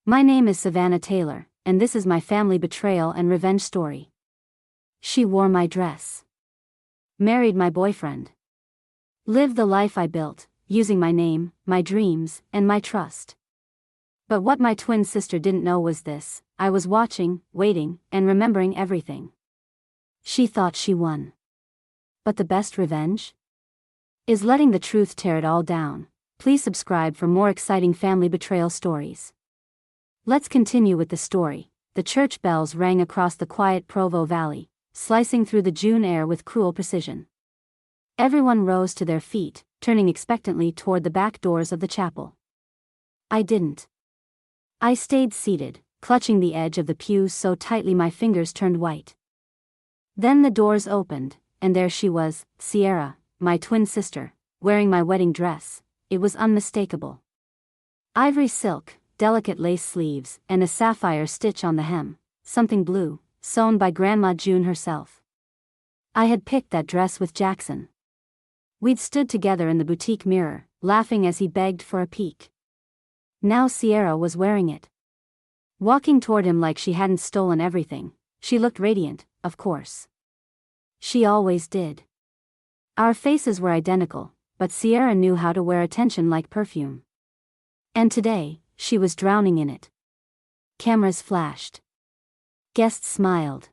My name is Savannah Taylor, and this is my family betrayal and revenge story. She wore my dress. Married my boyfriend. Lived the life I built, using my name, my dreams, and my trust. But what my twin sister didn't know was this: I was watching, waiting, and remembering everything. She thought she won. But the best revenge? Is letting the truth tear it all down. Please subscribe for more exciting family betrayal stories. Let's continue with the story. The church bells rang across the quiet Provo Valley, slicing through the June air with cruel precision. Everyone rose to their feet, turning expectantly toward the back doors of the chapel. I didn't. I stayed seated, clutching the edge of the pews so tightly my fingers turned white. Then the doors opened, and there she was, Sierra, my twin sister, wearing my wedding dress. It was unmistakable. Ivory silk, delicate lace sleeves, and a sapphire stitch on the hem, something blue, sewn by Grandma June herself. I had picked that dress with Jackson. We'd stood together in the boutique mirror, laughing as he begged for a peek. Now Sierra was wearing it. Walking toward him like she hadn't stolen everything. She looked radiant, of course. She always did. Our faces were identical, but Sierra knew how to wear attention like perfume. And today, she was drowning in it. Cameras flashed. Guests smiled.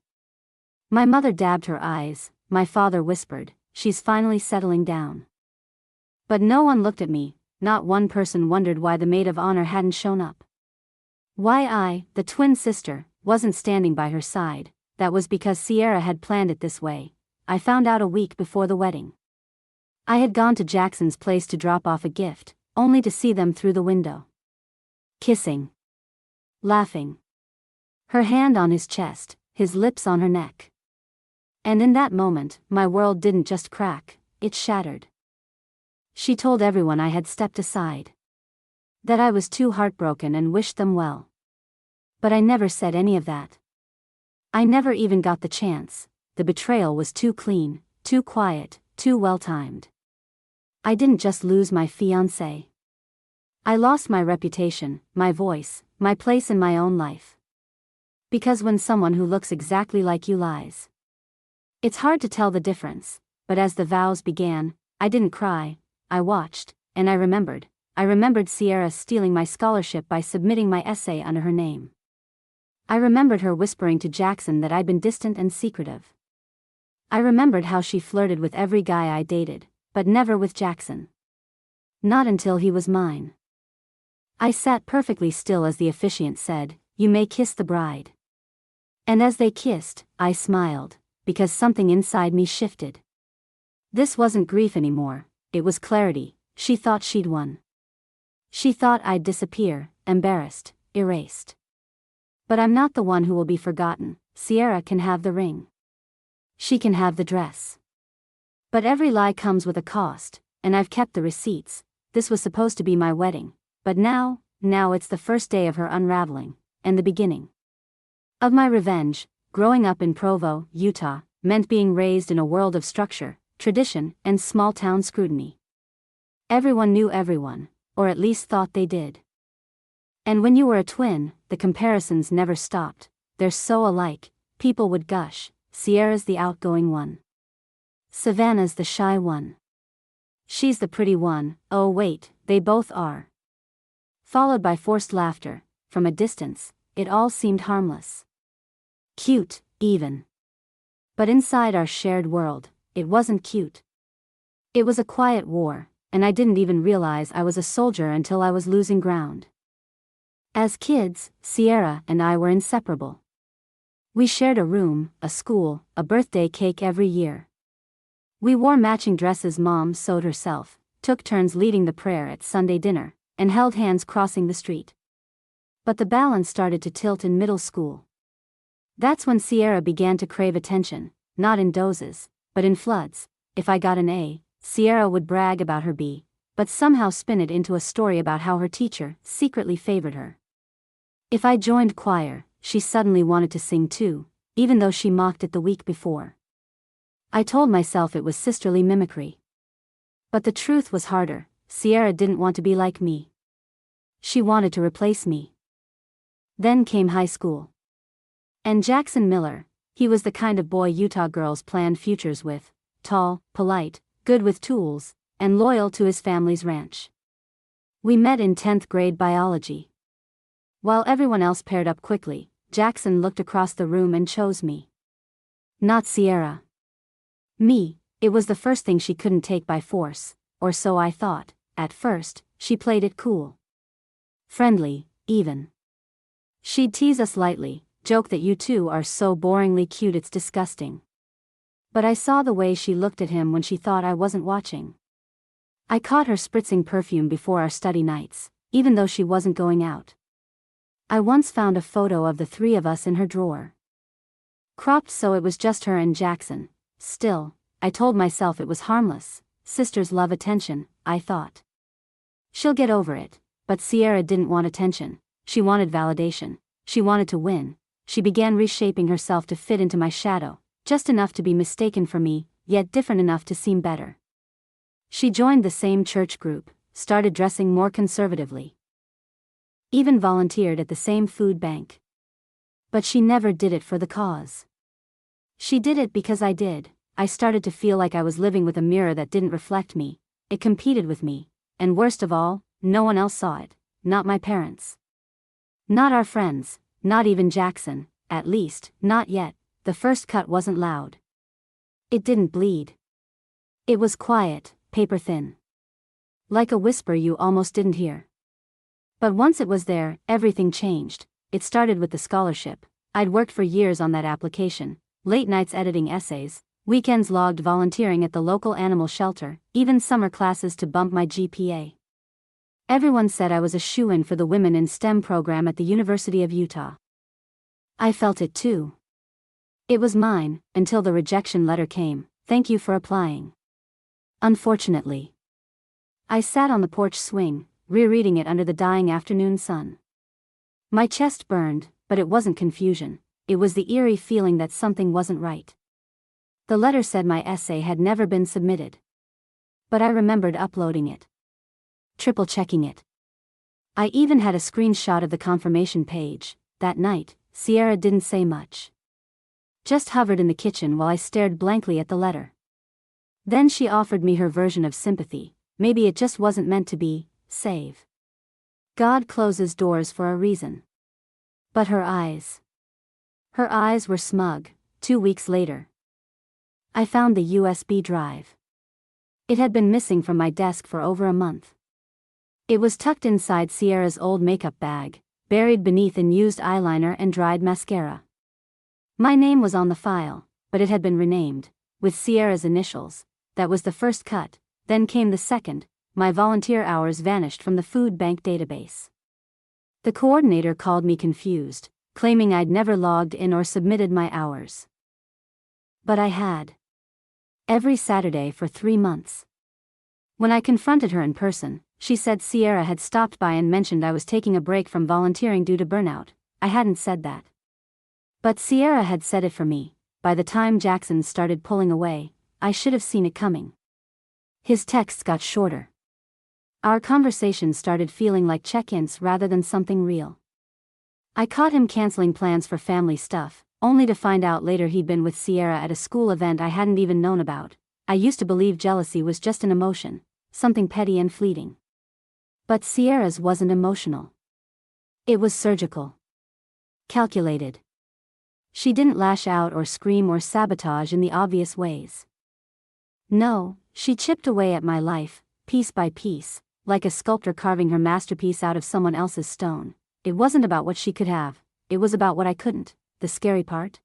My mother dabbed her eyes, my father whispered, "She's finally settling down." But no one looked at me, not one person wondered why the maid of honor hadn't shown up. Why I, the twin sister, wasn't standing by her side. That was because Sierra had planned it this way. I found out a week before the wedding. I had gone to Jackson's place to drop off a gift, only to see them through the window. Kissing. Laughing. Her hand on his chest, his lips on her neck. And in that moment, my world didn't just crack, it shattered. She told everyone I had stepped aside. That I was too heartbroken and wished them well. But I never said any of that. I never even got the chance. The betrayal was too clean, too quiet, too well-timed. I didn't just lose my fiancé. I lost my reputation, my voice, my place in my own life. Because when someone who looks exactly like you lies, it's hard to tell the difference. But as the vows began, I didn't cry, I watched, and I remembered. I remembered Sierra stealing my scholarship by submitting my essay under her name. I remembered her whispering to Jackson that I'd been distant and secretive. I remembered how she flirted with every guy I dated, but never with Jackson. Not until he was mine. I sat perfectly still as the officiant said, "You may kiss the bride." And as they kissed, I smiled, because something inside me shifted. This wasn't grief anymore, it was clarity. She thought she'd won. She thought I'd disappear, embarrassed, erased. But I'm not the one who will be forgotten. Sierra can have the ring. She can have the dress. But every lie comes with a cost, and I've kept the receipts. This was supposed to be my wedding, but now it's the first day of her unraveling, and the beginning of my revenge. Growing up in Provo, Utah, meant being raised in a world of structure, tradition, and small-town scrutiny. Everyone knew everyone, or at least thought they did. And when you were a twin, the comparisons never stopped. They're so alike, people would gush. Sierra's the outgoing one. Savannah's the shy one. She's the pretty one. Oh wait, they both are. Followed by forced laughter. From a distance, it all seemed harmless. Cute, even. But inside our shared world, it wasn't cute. It was a quiet war, and I didn't even realize I was a soldier until I was losing ground. As kids, Sierra and I were inseparable. We shared a room, a school, a birthday cake every year. We wore matching dresses Mom sewed herself, took turns leading the prayer at Sunday dinner, and held hands crossing the street. But the balance started to tilt in middle school. That's when Sierra began to crave attention, not in doses, but in floods. If I got an A, Sierra would brag about her B, but somehow spin it into a story about how her teacher secretly favored her. If I joined choir, she suddenly wanted to sing too, even though she mocked it the week before. I told myself it was sisterly mimicry. But the truth was harder. Sierra didn't want to be like me. She wanted to replace me. Then came high school. And Jackson Miller, he was the kind of boy Utah girls planned futures with, tall, polite, good with tools, and loyal to his family's ranch. We met in 10th grade biology. While everyone else paired up quickly, Jackson looked across the room and chose me. Not Sierra. Me, it was the first thing she couldn't take by force, or so I thought. At first, she played it cool. Friendly, even. She'd tease us lightly, joke that you two are so boringly cute it's disgusting. But I saw the way she looked at him when she thought I wasn't watching. I caught her spritzing perfume before our study nights, even though she wasn't going out. I once found a photo of the three of us in her drawer. Cropped so it was just her and Jackson. Still, I told myself it was harmless. Sisters love attention, I thought. She'll get over it. But Sierra didn't want attention. She wanted validation. She wanted to win. She began reshaping herself to fit into my shadow, just enough to be mistaken for me, yet different enough to seem better. She joined the same church group, started dressing more conservatively. Even volunteered at the same food bank. But she never did it for the cause. She did it because I did. I started to feel like I was living with a mirror that didn't reflect me. It competed with me. And worst of all, no one else saw it. Not my parents. Not our friends, not even Jackson, at least, not yet. The first cut wasn't loud. It didn't bleed. It was quiet, paper thin. Like a whisper you almost didn't hear. But once it was there, everything changed. It started with the scholarship. I'd worked for years on that application, late nights editing essays, weekends logged volunteering at the local animal shelter, even summer classes to bump my GPA. Everyone said I was a shoo-in for the Women in STEM program at the University of Utah. I felt it too. It was mine, until the rejection letter came. Thank you for applying. Unfortunately. I sat on the porch swing, rereading it under the dying afternoon sun. My chest burned, but it wasn't confusion. It was the eerie feeling that something wasn't right. The letter said my essay had never been submitted. But I remembered uploading it. Triple-checking it. I even had a screenshot of the confirmation page. That night, Sierra didn't say much. Just hovered in the kitchen while I stared blankly at the letter. Then she offered me her version of sympathy. Maybe it just wasn't meant to be. Save. God closes doors for a reason. But her eyes. Her eyes were smug. 2 weeks later, I found the USB drive. It had been missing from my desk for over a month. It was tucked inside Sierra's old makeup bag, buried beneath unused eyeliner and dried mascara. My name was on the file, but it had been renamed, with Sierra's initials. That was the first cut, then came the second. My volunteer hours vanished from the food bank database. The coordinator called me confused, claiming I'd never logged in or submitted my hours. But I had. Every Saturday for 3 months. When I confronted her in person, she said Sierra had stopped by and mentioned I was taking a break from volunteering due to burnout. I hadn't said that. But Sierra had said it for me. By the time Jackson started pulling away, I should have seen it coming. His texts got shorter. Our conversations started feeling like check-ins rather than something real. I caught him canceling plans for family stuff, only to find out later he'd been with Sierra at a school event I hadn't even known about. I used to believe jealousy was just an emotion, something petty and fleeting. But Sierra's wasn't emotional. It was surgical. Calculated. She didn't lash out or scream or sabotage in the obvious ways. No, she chipped away at my life, piece by piece, like a sculptor carving her masterpiece out of someone else's stone. It wasn't about what she could have, it was about what I couldn't. The scary part?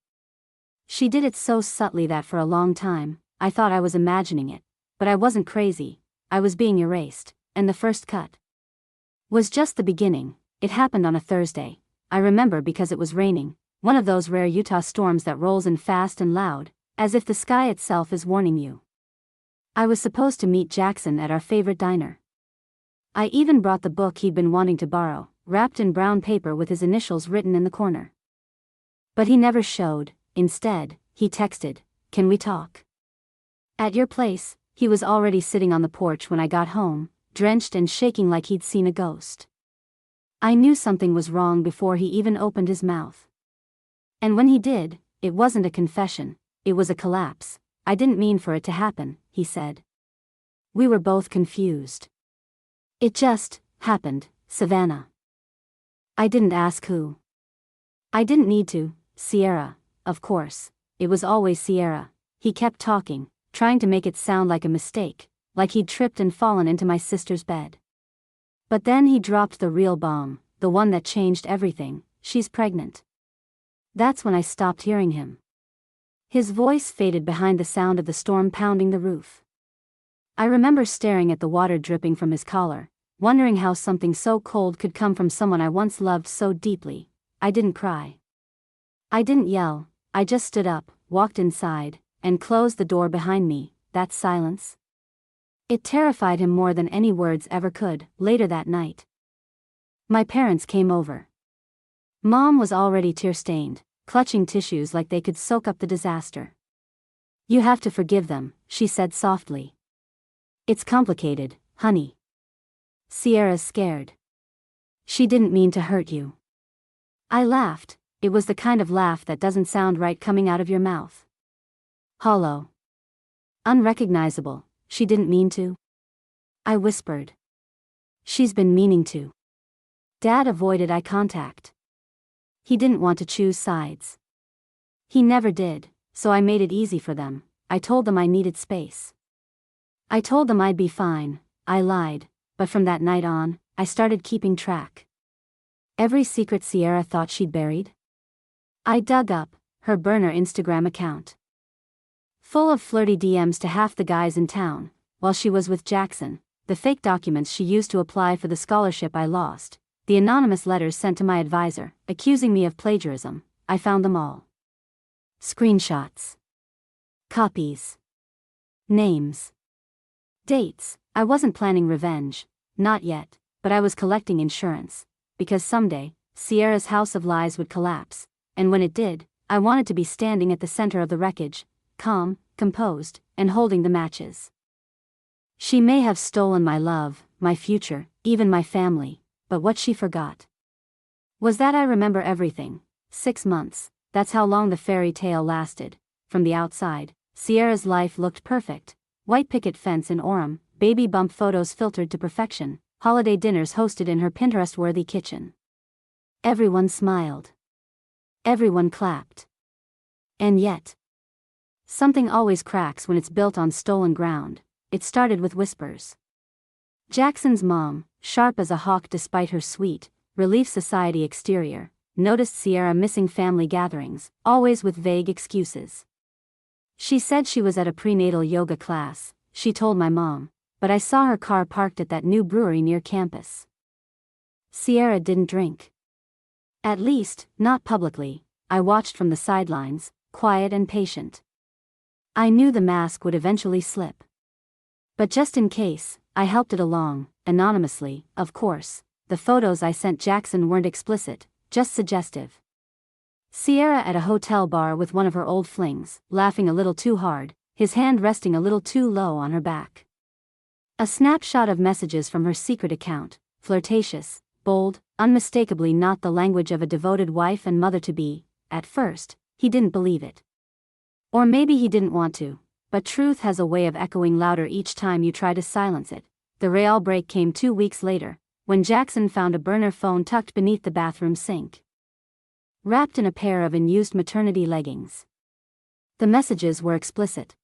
She did it so subtly that for a long time, I thought I was imagining it. But I wasn't crazy, I was being erased, and the first cut was just the beginning. It happened on a Thursday. I remember because it was raining, one of those rare Utah storms that rolls in fast and loud, as if the sky itself is warning you. I was supposed to meet Jackson at our favorite diner. I even brought the book he'd been wanting to borrow, wrapped in brown paper with his initials written in the corner. But he never showed. Instead, he texted, "Can we talk?" At your place. He was already sitting on the porch when I got home, drenched and shaking like he'd seen a ghost. I knew something was wrong before he even opened his mouth. And when he did, it wasn't a confession, it was a collapse. I didn't mean for it to happen, he said. We were both confused. It just happened, Savannah. I didn't ask who. I didn't need to, Sierra, of course, it was always Sierra. He kept talking, trying to make it sound like a mistake, like he'd tripped and fallen into my sister's bed. But then he dropped the real bomb, the one that changed everything. She's pregnant. That's when I stopped hearing him. His voice faded behind the sound of the storm pounding the roof. I remember staring at the water dripping from his collar, wondering how something so cold could come from someone I once loved so deeply. I didn't cry. I didn't yell, I just stood up, walked inside, and closed the door behind me. That silence. It terrified him more than any words ever could. Later that night, my parents came over. Mom was already tear-stained, clutching tissues like they could soak up the disaster. You have to forgive them, she said softly. It's complicated, honey. Sierra's scared. She didn't mean to hurt you. I laughed. It was the kind of laugh that doesn't sound right coming out of your mouth. Hollow. Unrecognizable. She didn't mean to? I whispered. She's been meaning to. Dad avoided eye contact. He didn't want to choose sides. He never did, so I made it easy for them. I told them I needed space. I told them I'd be fine. I lied, but from that night on, I started keeping track. Every secret Sierra thought she'd buried. I dug up her burner Instagram account. Full of flirty DMs to half the guys in town, while she was with Jackson, the fake documents she used to apply for the scholarship I lost, the anonymous letters sent to my advisor, accusing me of plagiarism. I found them all. Screenshots. Copies. Names. Dates. I wasn't planning revenge, not yet, but I was collecting insurance, because someday, Sierra's house of lies would collapse, and when it did, I wanted to be standing at the center of the wreckage, calm, composed, and holding the matches. She may have stolen my love, my future, even my family, but what she forgot was that I remember everything. 6 months, that's how long the fairy tale lasted. From the outside, Sierra's life looked perfect. White picket fence in Orem, baby bump photos filtered to perfection, holiday dinners hosted in her Pinterest-worthy kitchen. Everyone smiled. Everyone clapped. And yet, something always cracks when it's built on stolen ground. It started with whispers. Jackson's mom, sharp as a hawk despite her sweet, Relief Society exterior, noticed Sierra missing family gatherings, always with vague excuses. She said she was at a prenatal yoga class, she told my mom, but I saw her car parked at that new brewery near campus. Sierra didn't drink. At least, not publicly. I watched from the sidelines, quiet and patient. I knew the mask would eventually slip. But just in case, I helped it along, anonymously, of course. The photos I sent Jackson weren't explicit, just suggestive. Sierra at a hotel bar with one of her old flings, laughing a little too hard, his hand resting a little too low on her back. A snapshot of messages from her secret account, flirtatious, bold, unmistakably not the language of a devoted wife and mother-to-be. At first, he didn't believe it. Or maybe he didn't want to, but truth has a way of echoing louder each time you try to silence it. The real break came 2 weeks later, when Jackson found a burner phone tucked beneath the bathroom sink, wrapped in a pair of unused maternity leggings. The messages were explicit.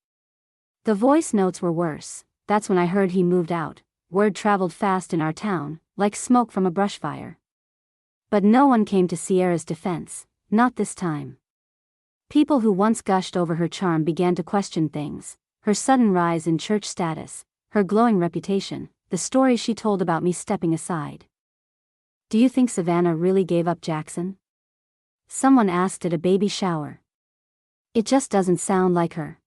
The voice notes were worse. That's when I heard he moved out. Word traveled fast in our town, like smoke from a brush fire. But no one came to Sierra's defense, not this time. People who once gushed over her charm began to question things, her sudden rise in church status, her glowing reputation, the stories she told about me stepping aside. Do you think Savannah really gave up Jackson? Someone asked at a baby shower. It just doesn't sound like her.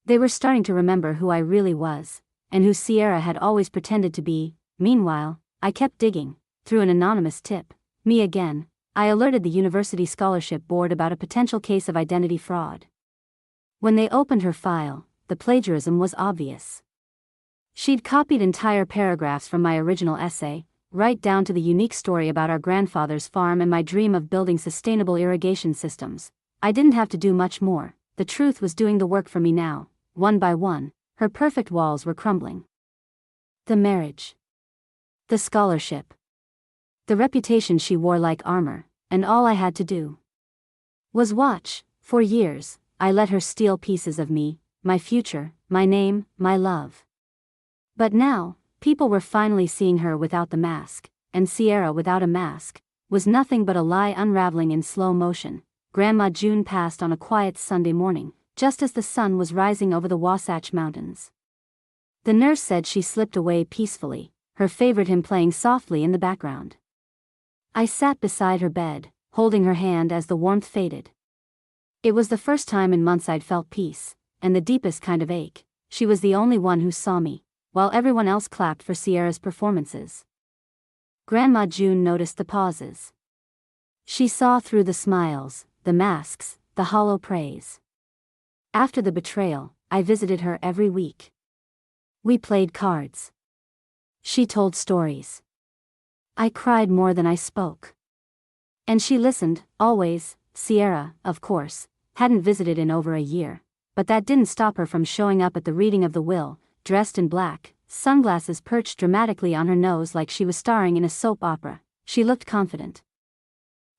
They were starting to remember who I really was, and who Sierra had always pretended to be. Meanwhile, I kept digging, through an anonymous tip. Me again. I alerted the University Scholarship Board about a potential case of identity fraud. When they opened her file, the plagiarism was obvious. She'd copied entire paragraphs from my original essay, right down to the unique story about our grandfather's farm and my dream of building sustainable irrigation systems. I didn't have to do much more. The truth was doing the work for me now. One by one, her perfect walls were crumbling. The marriage. The scholarship. The reputation she wore like armor, and all I had to do was watch. For years, I let her steal pieces of me, my future, my name, my love. But now, people were finally seeing her without the mask, and Sierra without a mask was nothing but a lie unraveling in slow motion. Grandma June passed on a quiet Sunday morning, just as the sun was rising over the Wasatch Mountains. The nurse said she slipped away peacefully, her favorite hymn playing softly in the background. I sat beside her bed, holding her hand as the warmth faded. It was the first time in months I'd felt peace, and the deepest kind of ache. She was the only one who saw me, while everyone else clapped for Sierra's performances. Grandma June noticed the pauses. She saw through the smiles, the masks, the hollow praise. After the betrayal, I visited her every week. We played cards. She told stories. I cried more than I spoke. And she listened, always. Sierra, of course, hadn't visited in over a year, but that didn't stop her from showing up at the reading of the will, dressed in black, sunglasses perched dramatically on her nose like she was starring in a soap opera. She looked confident.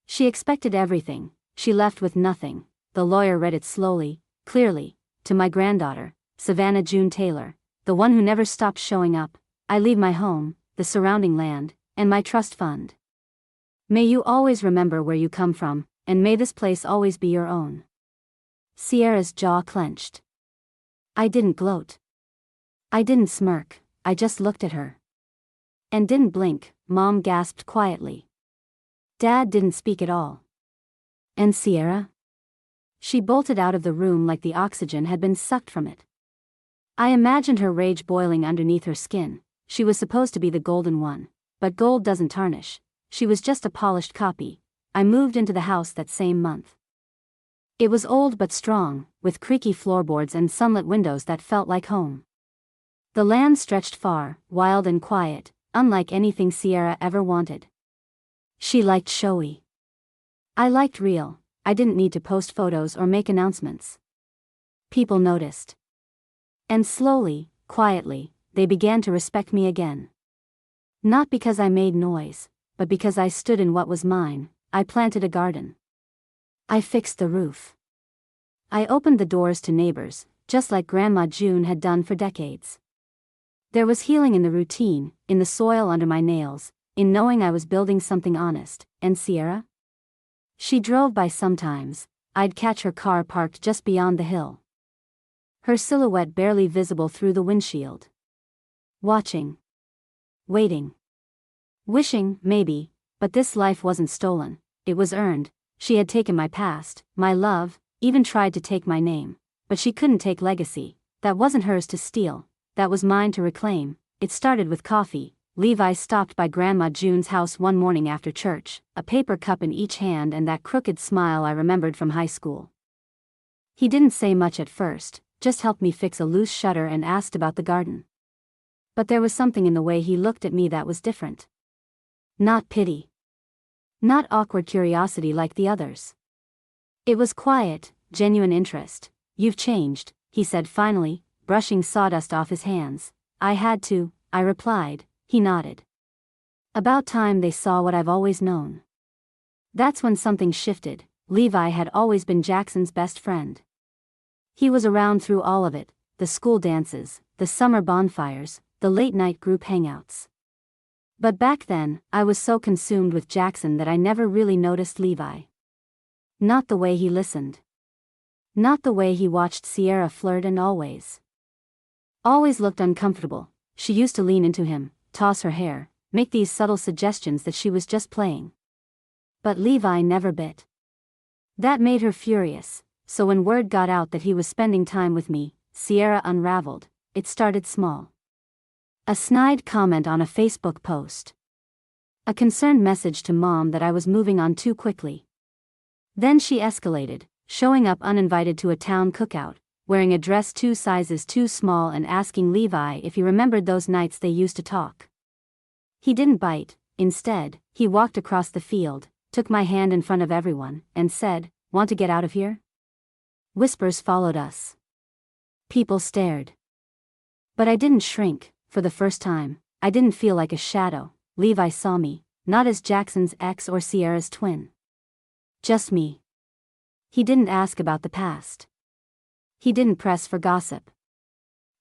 She expected everything. She left with nothing. The lawyer read it slowly, clearly. To my granddaughter, Savannah June Taylor, the one who never stopped showing up, I leave my home, the surrounding land, and my trust fund. May you always remember where you come from, and may this place always be your own. Sierra's jaw clenched. I didn't gloat. I didn't smirk, I just looked at her. And didn't blink. Mom gasped quietly. Dad didn't speak at all. And Sierra? She bolted out of the room like the oxygen had been sucked from it. I imagined her rage boiling underneath her skin. She was supposed to be the golden one, but gold doesn't tarnish. She was just a polished copy. I moved into the house that same month. It was old but strong, with creaky floorboards and sunlit windows that felt like home. The land stretched far, wild and quiet, unlike anything Sierra ever wanted. She liked showy. I liked real. I didn't need to post photos or make announcements. People noticed. And slowly, quietly, they began to respect me again. Not because I made noise, but because I stood in what was mine. I planted a garden. I fixed the roof. I opened the doors to neighbors, just like Grandma June had done for decades. There was healing in the routine, in the soil under my nails, in knowing I was building something honest. And Sierra? She drove by sometimes. I'd catch her car parked just beyond the hill. Her silhouette barely visible through the windshield. Watching. Waiting. Wishing, maybe, but this life wasn't stolen, it was earned. She had taken my past, my love, even tried to take my name, but she couldn't take legacy. That wasn't hers to steal, that was mine to reclaim. It started with coffee. Levi stopped by Grandma June's house one morning after church, a paper cup in each hand and that crooked smile I remembered from high school. He didn't say much at first, just helped me fix a loose shutter and asked about the garden. But there was something in the way he looked at me that was different. Not pity. Not awkward curiosity like the others. It was quiet, genuine interest. You've changed, he said finally, brushing sawdust off his hands. I had to, I replied. He nodded. About time they saw what I've always known. That's when something shifted. Levi had always been Jackson's best friend. He was around through all of it, the school dances, the summer bonfires, the late-night group hangouts. But back then, I was so consumed with Jackson that I never really noticed Levi. Not the way he listened. Not the way he watched Sierra flirt and always looked uncomfortable. She used to lean into him, toss her hair, make these subtle suggestions that she was just playing. But Levi never bit. That made her furious, so when word got out that he was spending time with me, Sierra unraveled. It started small. A snide comment on a Facebook post. A concerned message to Mom that I was moving on too quickly. Then she escalated, showing up uninvited to a town cookout, wearing a dress 2 sizes too small and asking Levi if he remembered those nights they used to talk. He didn't bite, Instead, he walked across the field, took my hand in front of everyone, and said, "Want to get out of here?" Whispers followed us. People stared. But I didn't shrink. For the first time, I didn't feel like a shadow. Levi saw me, not as Jackson's ex or Sierra's twin. Just me. He didn't ask about the past. He didn't press for gossip.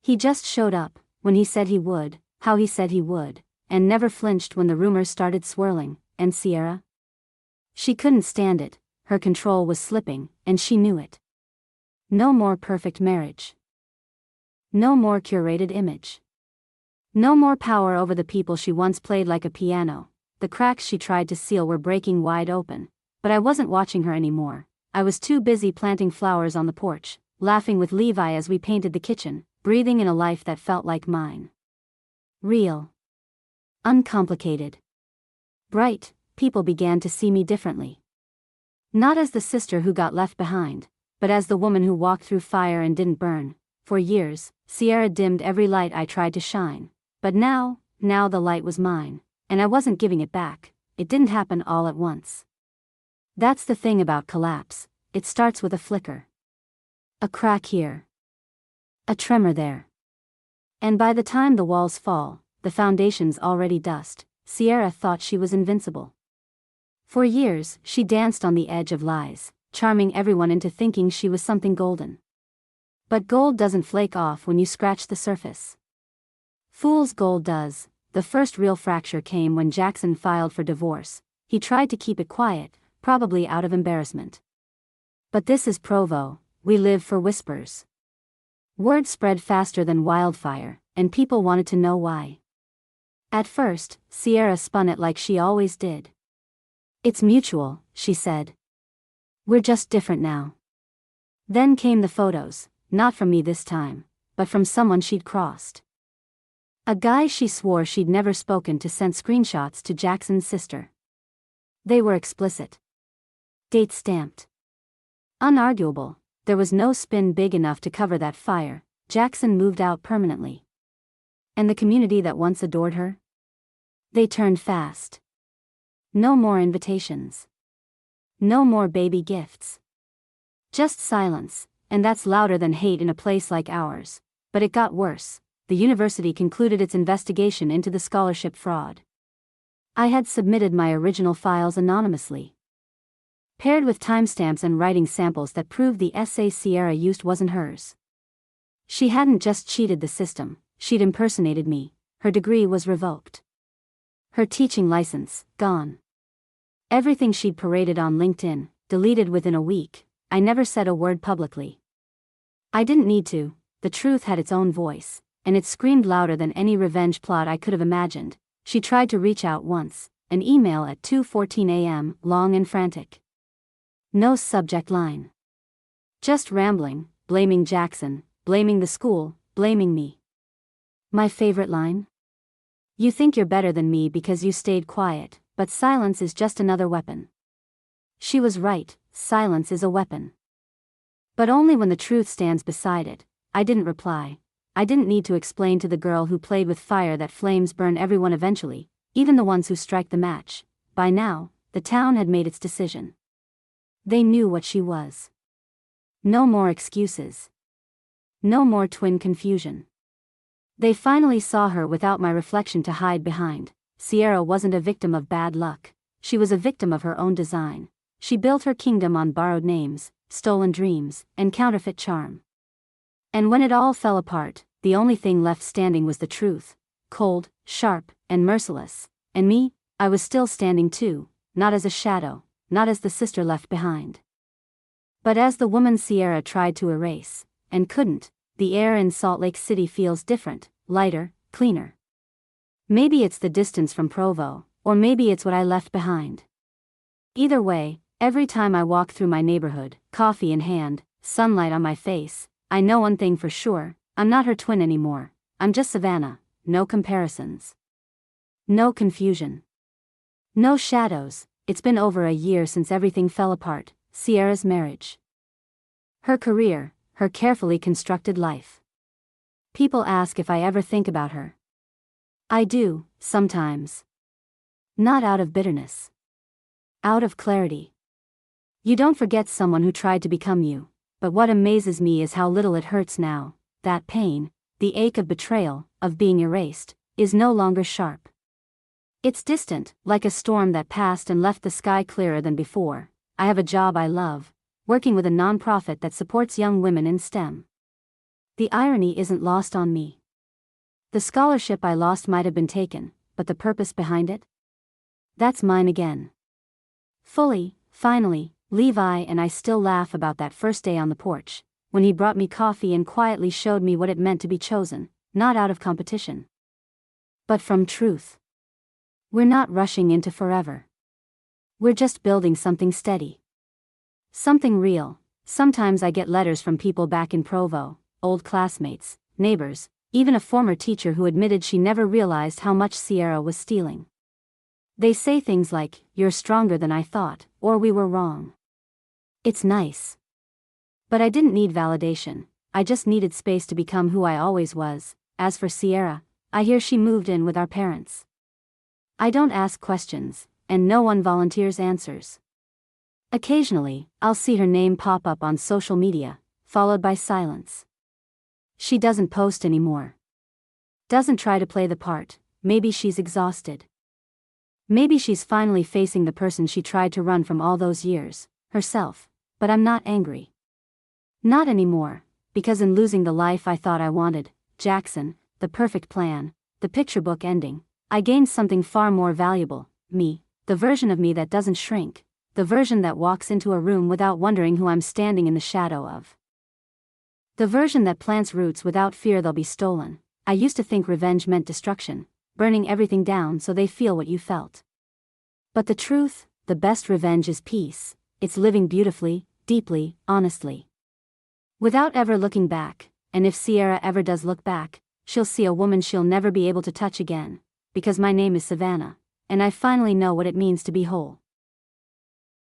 He just showed up, when he said he would, how he said he would, and never flinched when the rumors started swirling. And Sierra? She couldn't stand it, her control was slipping, and she knew it. No more perfect marriage. No more curated image. No more power over the people she once played like a piano. The cracks she tried to seal were breaking wide open, but I wasn't watching her anymore. I was too busy planting flowers on the porch, laughing with Levi as we painted the kitchen, breathing in a life that felt like mine. Real. Uncomplicated. Bright. People began to see me differently. Not as the sister who got left behind, but as the woman who walked through fire and didn't burn. For years, Sierra dimmed every light I tried to shine. But now the light was mine, and I wasn't giving it back. It didn't happen all at once. That's the thing about collapse, it starts with a flicker. A crack here. A tremor there. And by the time the walls fall, the foundation's already dust. Sierra thought she was invincible. For years, she danced on the edge of lies, charming everyone into thinking she was something golden. But gold doesn't flake off when you scratch the surface. Fool's gold does. The first real fracture came when Jackson filed for divorce. He tried to keep it quiet, probably out of embarrassment. But this is Provo, we live for whispers. Word spread faster than wildfire, and people wanted to know why. At first, Sierra spun it like she always did. "It's mutual," she said. "We're just different now." Then came the photos, not from me this time, but from someone she'd crossed. A guy she swore she'd never spoken to sent screenshots to Jackson's sister. They were explicit. Date stamped. Unarguable, there was no spin big enough to cover that fire. Jackson moved out permanently. And the community that once adored her? They turned fast. No more invitations. No more baby gifts. Just silence, and that's louder than hate in a place like ours. But it got worse. The university concluded its investigation into the scholarship fraud. I had submitted my original files anonymously, paired with timestamps and writing samples that proved the essay Sierra used wasn't hers. She hadn't just cheated the system, she'd impersonated me. Her degree was revoked. Her teaching license, gone. Everything she'd paraded on LinkedIn, deleted within a week. I never said a word publicly. I didn't need to. The truth had its own voice, and it screamed louder than any revenge plot I could have imagined. She tried to reach out once, an email at 2:14 a.m., long and frantic. No subject line. Just rambling, blaming Jackson, blaming the school, blaming me. My favorite line? "You think you're better than me because you stayed quiet, but silence is just another weapon." She was right, silence is a weapon. But only when the truth stands beside it. I didn't reply. I didn't need to explain to the girl who played with fire that flames burn everyone eventually, even the ones who strike the match. By now, the town had made its decision. They knew what she was. No more excuses. No more twin confusion. They finally saw her without my reflection to hide behind. Sierra wasn't a victim of bad luck. She was a victim of her own design. She built her kingdom on borrowed names, stolen dreams, and counterfeit charm. And when it all fell apart, the only thing left standing was the truth. Cold, sharp, and merciless. And me, I was still standing too, not as a shadow, not as the sister left behind, but as the woman Sierra tried to erase, and couldn't. The air in Salt Lake City feels different, lighter, cleaner. Maybe it's the distance from Provo, or maybe it's what I left behind. Either way, every time I walk through my neighborhood, coffee in hand, sunlight on my face, I know one thing for sure: I'm not her twin anymore. I'm just Savannah. No comparisons. No confusion. No shadows. It's been over a year since everything fell apart. Sierra's marriage. Her career. Her carefully constructed life. People ask if I ever think about her. I do, sometimes. Not out of bitterness. Out of clarity. You don't forget someone who tried to become you, but what amazes me is how little it hurts now. That pain, the ache of betrayal, of being erased, is no longer sharp. It's distant, like a storm that passed and left the sky clearer than before. I have a job I love, working with a nonprofit that supports young women in STEM. The irony isn't lost on me. The scholarship I lost might have been taken, but the purpose behind it? That's mine again. Fully, finally. Levi and I still laugh about that first day on the porch, when he brought me coffee and quietly showed me what it meant to be chosen, not out of competition, but from truth. We're not rushing into forever. We're just building something steady. Something real. Sometimes I get letters from people back in Provo, old classmates, neighbors, even a former teacher who admitted she never realized how much Sierra was stealing. They say things like, "You're stronger than I thought," or "We were wrong." It's nice. But I didn't need validation, I just needed space to become who I always was. As for Sierra, I hear she moved in with our parents. I don't ask questions, and no one volunteers answers. Occasionally, I'll see her name pop up on social media, followed by silence. She doesn't post anymore. Doesn't try to play the part. Maybe she's exhausted. Maybe she's finally facing the person she tried to run from all those years, herself. But I'm not angry. Not anymore, because in losing the life I thought I wanted, Jackson, the perfect plan, the picture book ending, I gained something far more valuable, me, the version of me that doesn't shrink, the version that walks into a room without wondering who I'm standing in the shadow of. The version that plants roots without fear they'll be stolen. I used to think revenge meant destruction, burning everything down so they feel what you felt. But the truth, the best revenge is peace. It's living beautifully, deeply, honestly. Without ever looking back, and if Sierra ever does look back, she'll see a woman she'll never be able to touch again, because my name is Savannah, and I finally know what it means to be whole.